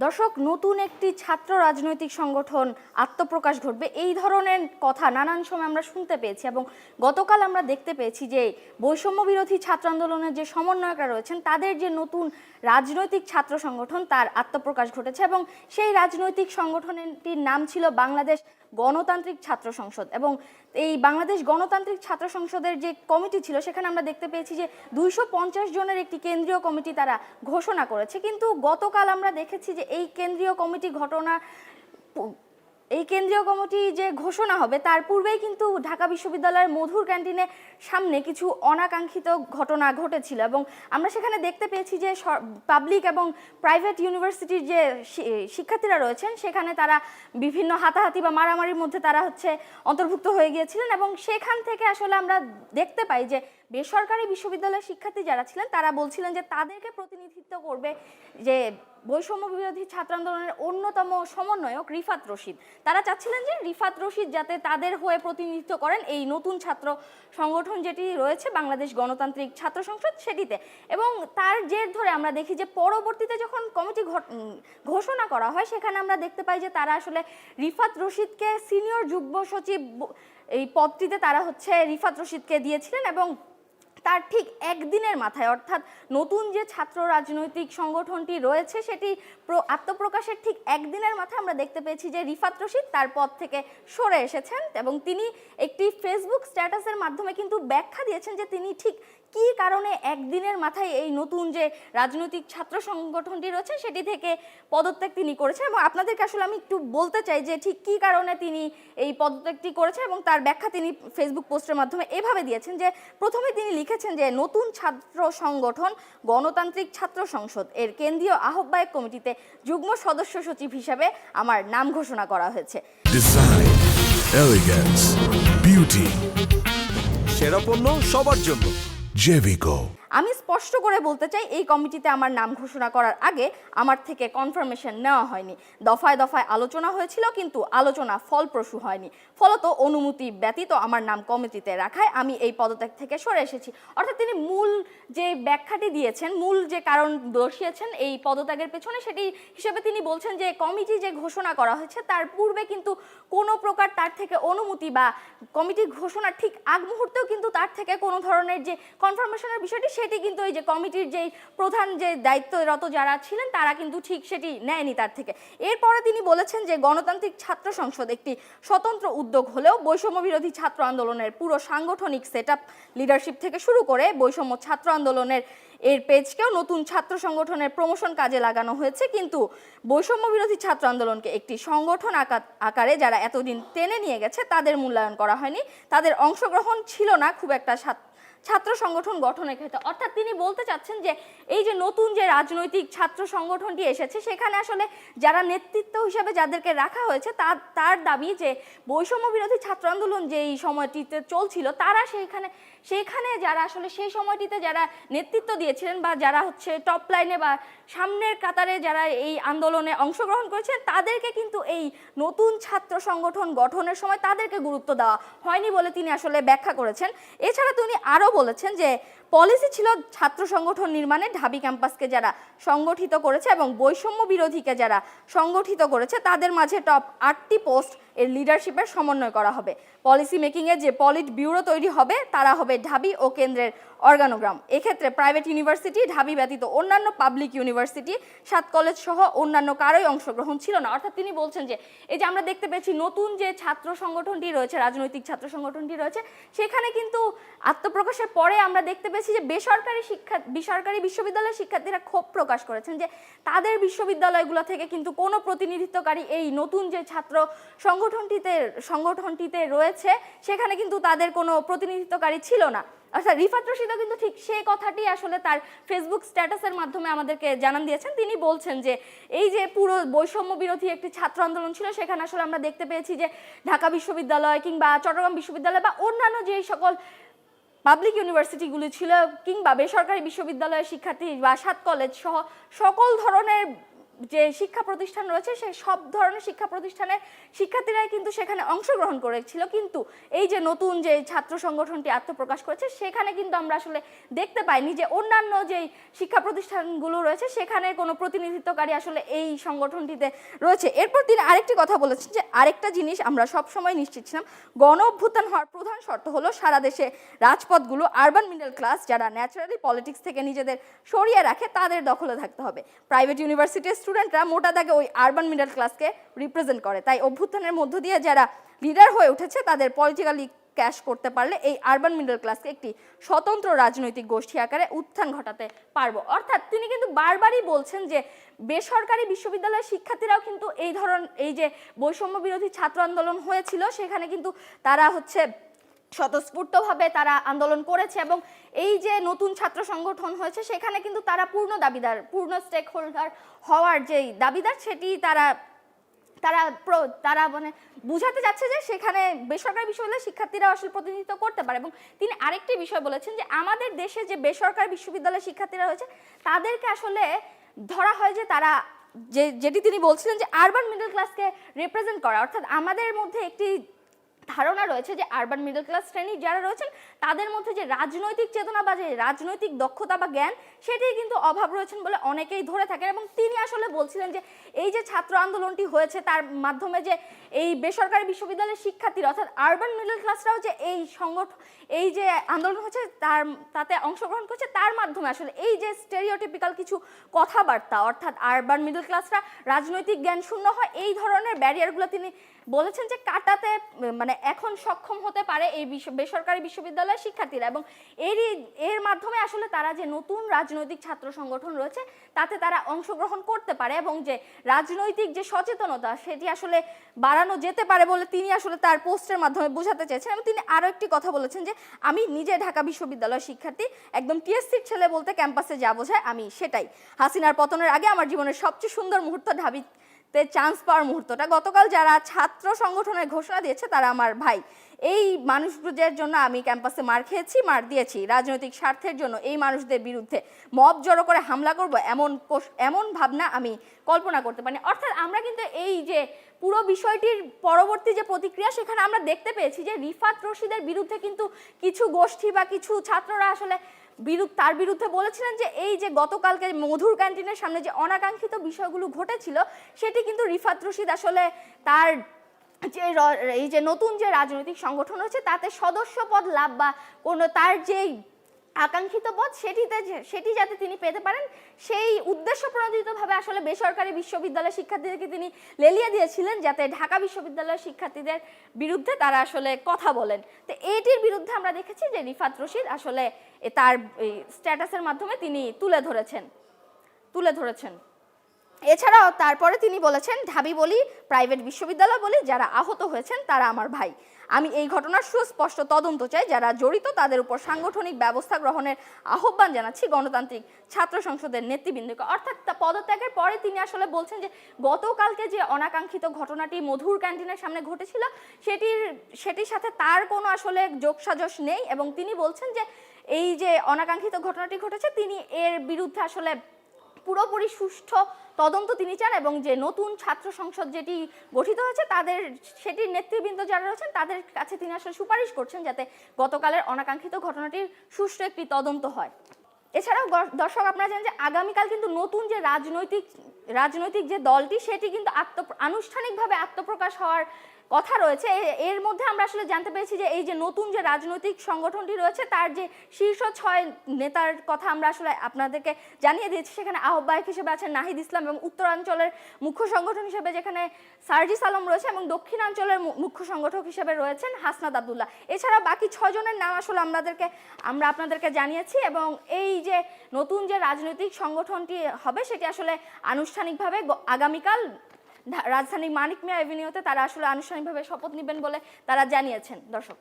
দর্শক, নতুন একটি ছাত্র রাজনৈতিক সংগঠন আত্মপ্রকাশ ঘটবে এই ধরনের কথা নানান সময় আমরা শুনতে পেয়েছি এবং গতকাল আমরা দেখতে পেয়েছি যে বৈষম্য বিরোধী ছাত্র আন্দোলনের যে সমন্বয়করা রয়েছেন তাদের যে নতুন রাজনৈতিক ছাত্র সংগঠন তার আত্মপ্রকাশ ঘটেছে এবং সেই রাজনৈতিক সংগঠনটির নাম ছিল বাংলাদেশ গণতান্ত্রিক ছাত্র সংসদ। এবং এই বাংলাদেশ গণতান্ত্রিক ছাত্র সংসদের যে কমিটি ছিল সেখানে আমরা দেখতে পেয়েছি যে 250 জনের একটি কেন্দ্রীয় কমিটি তারা ঘোষণা করেছে। কিন্তু গতকাল আমরা দেখেছি যে এই কেন্দ্রীয় কমিটি যে ঘোষণা হবে তার পূর্বেই কিন্তু ঢাকা বিশ্ববিদ্যালয়ের মধুর ক্যান্টিনের সামনে কিছু অনাকাঙ্ক্ষিত ঘটনা ঘটেছিল এবং আমরা সেখানে দেখতে পেয়েছি যে পাবলিক এবং প্রাইভেট ইউনিভার্সিটির যে শিক্ষার্থীরা রয়েছেন সেখানে তারা বিভিন্ন হাতাহাতি বা মারামারির মধ্যে তারা অন্তর্ভুক্ত হয়ে গিয়েছিলেন এবং সেখান থেকে আসলে আমরা দেখতে পাই যে বেসরকারি বিশ্ববিদ্যালয়ের শিক্ষার্থী যারা ছিলেন তারা বলছিলেন যে তাদেরকে প্রতিনিধিত্ব করবে যে বৈষম্য বিরোধী ছাত্র আন্দোলনের অন্যতম সমন্বয়ক রিফাত রশিদ। তারা চাচ্ছিলেন যে রিফাত রশিদ যাতে তাদের হয়ে প্রতিনিধিত্ব করেন এই নতুন ছাত্র সংগঠন যেটি রয়েছে বাংলাদেশ গণতান্ত্রিক ছাত্র সংসদ সেটিতে। এবং তার জের ধরে আমরা দেখি যে পরবর্তীতে যখন কমিটি ঘোষণা করা হয় সেখানে আমরা দেখতে পাই যে তারা আসলে রিফাত রশিদকে সিনিয়র যুগ্ম সচিব এই পদটিতে তারা রিফাত রশিদকে দিয়েছিলেন এবং তার ঠিক একদিনের মাথায় অর্থাৎ নতুন যে ছাত্র রাজনৈতিক সংগঠনটি রয়েছে সেটি আত্মপ্রকাশের ঠিক একদিনের মাথায় আমরা দেখতে পেয়েছি যে রিফাত রশিদ তার পদ থেকে সরে এসেছেন এবং তিনি একটি ফেসবুক স্ট্যাটাসের মাধ্যমে কিন্তু ব্যাখ্যা দিয়েছেন যে তিনি ঠিক কী কারণে একদিনের মাথায় এই নতুন যে রাজনৈতিক ছাত্র সংগঠনটি রয়েছে সেটি থেকে পদত্যাগ তিনি করেছেন। এবং আপনাদেরকে আসলে আমি একটু বলতে চাই যে ঠিক কী কারণে তিনি এই পদত্যাগটি করেছেন এবং তার ব্যাখ্যা তিনি ফেসবুক পোস্টের মাধ্যমে এভাবে দিয়েছেন যে প্রথমে তিনি লিখেছেন যে নতুন ছাত্র সংগঠন গণতান্ত্রিক ছাত্র সংসদ এর কেন্দ্রীয় আহ্বায়ক কমিটিতে যুগ্ম সদস্য সচিব হিসাবে আমার নাম ঘোষণা করা হয়েছে। ডিজাইন, এলিগেন্স, বিউটি, সেরা পণ্য সবার জন্য জেভিকো। আমি স্পষ্ট করে বলতে চাই এই কমিটিতে আমার নাম ঘোষণা করার আগে আমার থেকে কনফার্মেশন নেওয়া হয়নি। দফায় দফায় আলোচনা হয়েছিল কিন্তু আলোচনা ফলপ্রসূ হয়নি। ফলত অনুমতি ব্যতীত আমার নাম কমিটিতে রাখায় আমি এই পদত্যাগ থেকে সরে এসেছি। অর্থাৎ তিনি মূল যে ব্যাখ্যাটি দিয়েছেন, মূল যে কারণ দর্শিয়েছেন এই পদত্যাগের পেছনে সেটি হিসেবে তিনি বলছেন যে কমিটি যে ঘোষণা করা হয়েছে তার পূর্বে কিন্তু কোনো প্রকার তার থেকে অনুমতি বা কমিটি ঘোষণার ঠিক আগ মুহূর্তেও কিন্তু তার থেকে কোনো ধরনের যে কনফার্মেশনের বিষয়টি সেটি কিন্তু এই যে কমিটির যেই প্রধান যে দায়িত্বরত যারা ছিলেন তারা কিন্তু ঠিক সেটি নেয়নি তার থেকে। এরপরে তিনি বলেছেন যে গণতান্ত্রিক ছাত্র সংসদ একটি স্বতন্ত্র উদ্যোগ হলেও বৈষম্য বিরোধী ছাত্র আন্দোলনের পুরো সাংগঠনিক সেটআপ লিডারশিপ থেকে শুরু করে বৈষম্য ছাত্র আন্দোলনের এর পেজকেও নতুন ছাত্র সংগঠনের প্রমোশন কাজে লাগানো হয়েছে। কিন্তু বৈষম্য বিরোধী ছাত্র আন্দোলনকে একটি সংগঠন আকারে যারা এতদিন টেনে নিয়ে গেছে তাদের মূল্যায়ন করা হয়নি, তাদের অংশগ্রহণ ছিল না খুব একটা ছাত্র সংগঠন গঠনের ক্ষেত্রে। অর্থাৎ তিনি বলতে চাচ্ছেন যে এই যে নতুন যে রাজনৈতিক ছাত্র সংগঠনটি এসেছে সেখানে আসলে যারা নেতৃত্ব হিসেবে যাদেরকে রাখা হয়েছে তার দাবি যে বৈষম্য বিরোধী ছাত্র আন্দোলন যে এই সময়টিতে চলছিল তারা সেইখানে যারা আসলে সেই সময়টিতে যারা নেতৃত্ব দিয়েছিলেন বা যারা টপ লাইনে বা সামনের কাতারে যারা এই আন্দোলনে অংশগ্রহণ করেছেন তাদেরকে কিন্তু এই নতুন ছাত্র সংগঠন গঠনের সময় তাদেরকে গুরুত্ব দেওয়া হয়নি বলে তিনি আসলে ব্যাখ্যা করেছেন। এছাড়া তিনি আরও বলেছেন যে পলিসি ছিল ছাত্র সংগঠন নির্মাণে ঢাবি ক্যাম্পাসকে যারা সংগঠিত করেছে এবং বৈষম্য বিরোধীকে যারা সংগঠিত করেছে তাদের মাঝে টপ 8টি পোস্ট এর লিডারশিপের সমন্বয় করা হবে। পলিসি মেকিংয়ে যে পলিট ব্যুরো তৈরি হবে তারা হবে ঢাবি ও কেন্দ্রের অর্গানোগ্রাম। এক্ষেত্রে প্রাইভেট ইউনিভার্সিটি, ঢাবি ব্যতীত অন্যান্য পাবলিক ইউনিভার্সিটি, 7 কলেজ সহ অন্যান্য কারোই অংশগ্রহণ ছিল না। অর্থাৎ তিনি বলছেন যে এই যে আমরা দেখতে পেয়েছি নতুন যে ছাত্র সংগঠনটি রয়েছে, রাজনৈতিক ছাত্র সংগঠনটি রয়েছে, সেখানে কিন্তু আত্মপ্রকাশের পরে আমরা দেখতে পেয়েছি যে বেসরকারি বিশ্ববিদ্যালয়ের শিক্ষার্থীরা ক্ষোভ প্রকাশ করেছেন যে তাদের বিশ্ববিদ্যালয়গুলো থেকে কিন্তু কোনো প্রতিনিধিত্বকারী এই নতুন যে ছাত্র সংগঠনটিতে রয়েছে সেখানে কিন্তু তাদের কোনো প্রতিনিধিত্বকারী ছিল না। আচ্ছা, রিফাত রশিদও কিন্তু ঠিক সেই কথাটি আসলে তার ফেসবুক স্ট্যাটাসের মাধ্যমে আমাদেরকে জানান দিয়েছেন। তিনি বলছেন যে এই যে পুরো বৈষম্য বিরোধী একটি ছাত্র আন্দোলন ছিল সেখানে আসলে আমরা দেখতে পেয়েছি যে ঢাকা বিশ্ববিদ্যালয় কিংবা চট্টগ্রাম বিশ্ববিদ্যালয় বা অন্যান্য যে সকল পাবলিক ইউনিভার্সিটিগুলি ছিল কিংবা বেসরকারি বিশ্ববিদ্যালয়ের শিক্ষার্থী বা 7 কলেজ সহ সকল ধরনের যে শিক্ষা প্রতিষ্ঠান রয়েছে সেই সব ধরনের শিক্ষা প্রতিষ্ঠানের শিক্ষার্থীরাই কিন্তু সেখানে অংশগ্রহণ করেছিল, কিন্তু এই যে নতুন যে ছাত্র সংগঠনটি আত্মপ্রকাশ করেছে সেখানে কিন্তু আমরা আসলে দেখতে পাইনি যে অন্যান্য যে শিক্ষা প্রতিষ্ঠানগুলো রয়েছে সেখানে কোনো প্রতিনিধিত্বকারী আসলে এই সংগঠনটিতে রয়েছে। এরপর তিনি আরেকটি কথা বলেছেন যে আরেকটা জিনিস আমরা সবসময় নিশ্চিত ছিলাম, গণ অভ্যুত্থান হওয়ার প্রধান শর্ত হলো সারা দেশে রাজপথগুলো আরবান মিডল ক্লাস যারা ন্যাচারালি পলিটিক্স থেকে নিজেদের সরিয়ে রাখে তাদের দখলে থাকতে হবে। প্রাইভেট ইউনিভার্সিটির স্টুডেন্টরা মোটা দাগে ওই আরবান মিডল ক্লাসকে রিপ্রেজেন্ট করে, তাই অভ্যুত্থানের মধ্য দিয়ে যারা লিডার হয়ে উঠেছে তাদের পলিটিক্যালি ক্যাশ করতে পারলে এই আরবান মিডল ক্লাসকে একটি স্বতন্ত্র রাজনৈতিক গোষ্ঠী আকারে উত্থান ঘটাতে পারবো। অর্থাৎ তিনি কিন্তু বারবারই বলছেন যে বেসরকারি বিশ্ববিদ্যালয়ের শিক্ষার্থীরাও কিন্তু এই যে বৈষম্য বিরোধী ছাত্র আন্দোলন হয়েছিল সেখানে কিন্তু তারা হচ্ছে স্বতঃস্ফূর্তভাবে তারা আন্দোলন করেছে, এবং এই যে নতুন ছাত্র সংগঠন হয়েছে সেখানে কিন্তু তারা পূর্ণ দাবিদার, পূর্ণ স্টেক হোল্ডার হওয়ার যেই দাবিদার সেটি তারা মানে বুঝাতে যাচ্ছে যে সেখানে বেসরকারি বিশ্ববিদ্যালয়ের শিক্ষার্থীরা আসলে প্রতিনিধিত্ব করতে পারে। এবং তিনি আরেকটি বিষয় বলেছেন যে আমাদের দেশে যে বেসরকারি বিশ্ববিদ্যালয়ের শিক্ষার্থীরা রয়েছে তাদেরকে আসলে ধরা হয় যে তারা যেটি তিনি বলছিলেন যে আরবান মিডল ক্লাসকে রিপ্রেজেন্ট করা, অর্থাৎ আমাদের মধ্যে একটি ধারণা রয়েছে যে আরবান মিডল ক্লাস শ্রেণী যারা রয়েছেন তাদের মধ্যে যে রাজনৈতিক চেতনা বা যে রাজনৈতিক দক্ষতা বা জ্ঞান সেটির কিন্তু অভাব রয়েছেন বলে অনেকেই ধরে থাকেন। এবং তিনি আসলে বলছিলেন যে এই যে ছাত্র আন্দোলনটি হয়েছে তার মাধ্যমে যে এই বেসরকারি বিশ্ববিদ্যালয়ের শিক্ষার্থীরা অর্থাৎ আরবান মিডল ক্লাসরাও যে এই যে আন্দোলন হচ্ছে তাতে অংশগ্রহণ করছে, তার মাধ্যমে আসলে এই যে স্টেরিওটিপিক্যাল কিছু কথাবার্তা অর্থাৎ আরবান মিডল ক্লাসরা রাজনৈতিক জ্ঞান শূন্য হয় এই ধরনের ব্যারিয়ারগুলো তিনি বলেছেন যে কাটাতে মানে এখন সক্ষম হতে পারে এই বেসরকারি বিশ্ববিদ্যালয়ের শিক্ষার্থীরা। এবং এর মাধ্যমে আসলে তারা যে নতুন রাজনৈতিক ছাত্র সংগঠন রয়েছে তাতে তারা অংশগ্রহণ করতে পারে এবং যে রাজনৈতিক যে সচেতনতা সেটি আসলে বাড়ানো যেতে পারে বলে তিনি আসলে তার পোস্টের মাধ্যমে বোঝাতে চেয়েছেন। এবং তিনি আরও একটি কথা বলেছেন যে আমি নিজে ঢাকা বিশ্ববিদ্যালয়ের শিক্ষার্থী, একদম টিএসসির ছেলে বলতে ক্যাম্পাসে যা বোঝায় আমি সেটাই। হাসিনার পতনের আগে আমার জীবনের সবচেয়ে সুন্দর মুহূর্ত ঢাবিতে চান্স পাওয়ার মুহূর্তটা। গতকাল যারা ছাত্র সংগঠনের ঘোষণা দিয়েছে তারা আমার ভাই। এই মানুষদের জন্য আমি ক্যাম্পাসে মার খেয়েছি, মার দিয়েছি। রাজনৈতিক স্বার্থের জন্য এই মানুষদের বিরুদ্ধে মব জড়ো করে হামলা করব এমন ভাবনা আমি কল্পনা করতে পারি। অর্থাৎ আমরা কিন্তু এই যে পুরো বিষয়টির পরবর্তী যে প্রতিক্রিয়া সেখানে আমরা দেখতে পেয়েছি যে রিফাত রশিদের বিরুদ্ধে কিন্তু কিছু গোষ্ঠী বা কিছু ছাত্ররা আসলে তার বিরুদ্ধে বলেছিলেন যে এই যে গতকালকে মধুর ক্যান্টিনের সামনে যে অনাকাঙ্ক্ষিত বিষয়গুলো ঘটেছিল সেটি কিন্তু রিফাত রশিদ আসলে তার যে এই যে নতুন যে রাজনৈতিক সংগঠন হচ্ছে তাতে সদস্য পদ লাভ বা কোনো তার যেই আকাঙ্ক্ষিত পদ সেটি যাতে তিনি পেতে পারেন সেই উদ্দেশ্য প্রণোদিতভাবে আসলে বেসরকারি বিশ্ববিদ্যালয়ের শিক্ষার্থীদেরকে তিনি লেলিয়ে দিয়েছিলেন যাতে ঢাকা বিশ্ববিদ্যালয়ের শিক্ষার্থীদের বিরুদ্ধে তারা আসলে কথা বলেন। তো এটির বিরুদ্ধে আমরা দেখেছি যে রিফাত রশিদ আসলে তার স্ট্যাটাসের মাধ্যমে তিনি তুলে ধরেছেন। এছাড়াও তারপরে তিনি বলেছেন ঢাবি বলি, প্রাইভেট বিশ্ববিদ্যালয় বলি, যারা আহত হয়েছেন তারা আমার ভাই। আমি এই ঘটনার সুস্পষ্ট তদন্ত চাই, যারা জড়িত তাদের উপর সাংগঠনিক ব্যবস্থা গ্রহণের আহ্বান জানাচ্ছি গণতান্ত্রিক ছাত্র সংসদের নেতৃবৃন্দকে। অর্থাৎ পদত্যাগের পরে তিনি আসলে বলছেন যে গতকালকে যে অনাকাঙ্ক্ষিত ঘটনাটি মধুর ক্যান্টিনের সামনে ঘটেছিল সেটির সাথে তার কোনো আসলে যোগসাজশ নেই এবং তিনি বলছেন যে এই যে অনাকাঙ্ক্ষিত ঘটনাটি ঘটেছে তিনি এর বিরুদ্ধে আসলে পুরোপুরি সুষ্ঠু তদন্ত তিনি চান এবং যে নতুন ছাত্র সংসদ যেটি গঠিত হয়েছে সেটির নেতৃবৃন্দ যারা রয়েছেন তাদের কাছে তিনি আসলে সুপারিশ করছেন যাতে গতকালের অনাকাঙ্ক্ষিত ঘটনাটির সুষ্ঠু একটি তদন্ত হয়। এছাড়াও দর্শক আপনারা জানেন যে আগামীকাল কিন্তু নতুন যে রাজনৈতিক যে দলটি সেটি কিন্তু আনুষ্ঠানিকভাবে আত্মপ্রকাশ হওয়ার কথা রয়েছে। এর মধ্যে আমরা আসলে জানতে পেরেছি যে এই যে নতুন যে রাজনৈতিক সংগঠনটি রয়েছে তার যে শীর্ষ 6 নেতার কথা আমরা আসলে আপনাদেরকে জানিয়ে দিয়েছি। সেখানে আহ্বায়ক হিসেবে আছেন নাহিদ ইসলাম এবং উত্তরাঞ্চলের মুখ্য সংগঠন হিসেবে যেখানে সার্জিস আলম রয়েছে এবং দক্ষিণাঞ্চলের মুখ্য সংগঠক হিসেবে রয়েছেন হাসনাত আবদুল্লাহ। এছাড়া বাকি 6 জনের নাম আসলে আমরা আপনাদেরকে জানিয়েছি এবং এই যে নতুন যে রাজনৈতিক সংগঠনটি হবে সেটি আসলে আনুষ্ঠানিকভাবে আগামীকাল রাজধানী মানিক মিয়া এভিনিউতে তারা আসলে আনুষ্ঠানিকভাবে শপথ নেবেন বলে তারা জানিয়েছেন। দর্শক।